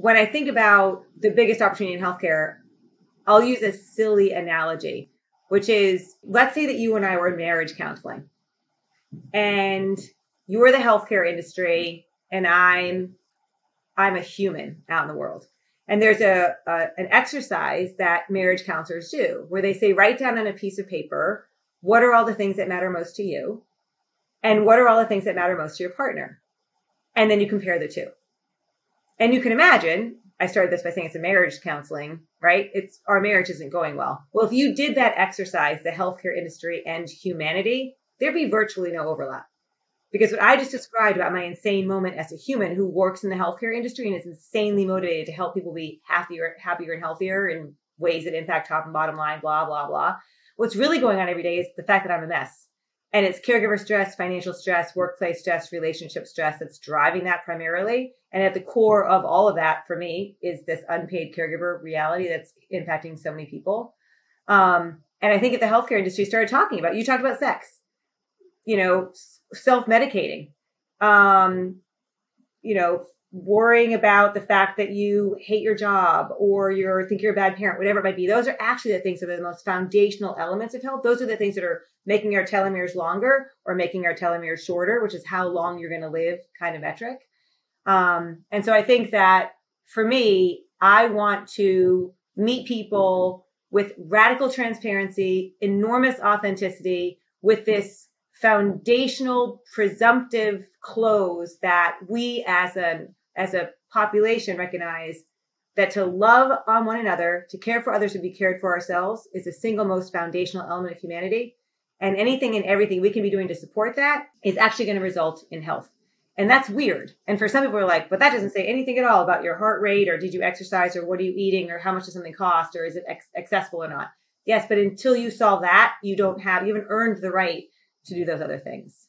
when I think about the biggest opportunity in healthcare, I'll use a silly analogy, which is, let's say that you and I were in marriage counseling and you are the healthcare industry and I'm a human out in the world. And there's an exercise that marriage counselors do where they say, write down on a piece of paper, what are all the things that matter most to you? And what are all the things that matter most to your partner? And then you compare the two. And you can imagine, I started this by saying it's a marriage counseling, right? Our marriage isn't going well. Well, if you did that exercise, the healthcare industry and humanity, there'd be virtually no overlap. Because what I just described about my insane moment as a human who works in the healthcare industry and is insanely motivated to help people be happier and healthier in ways that impact top and bottom line, blah, blah, blah. What's really going on every day is the fact that I'm a mess. And it's caregiver stress, financial stress, workplace stress, relationship stress that's driving that primarily. And at the core of all of that for me is this unpaid caregiver reality that's impacting so many people. And I think if the healthcare industry started talking about, you talked about sex, self-medicating, worrying about the fact that you hate your job or think you're a bad parent, whatever it might be. Those are actually the things that are the most foundational elements of health. Those are the things that are making our telomeres longer or making our telomeres shorter, which is how long you're going to live kind of metric. And so I think that for me, I want to meet people with radical transparency, enormous authenticity, with this foundational presumptive close that we as a population recognize that to love on one another, to care for others, and be cared for ourselves is the single most foundational element of humanity. And anything and everything we can be doing to support that is actually going to result in health. And that's weird. And for some people are like, but that doesn't say anything at all about your heart rate or did you exercise or what are you eating or how much does something cost or is it accessible or not? Yes, but until you solve that, you haven't earned the right to do those other things.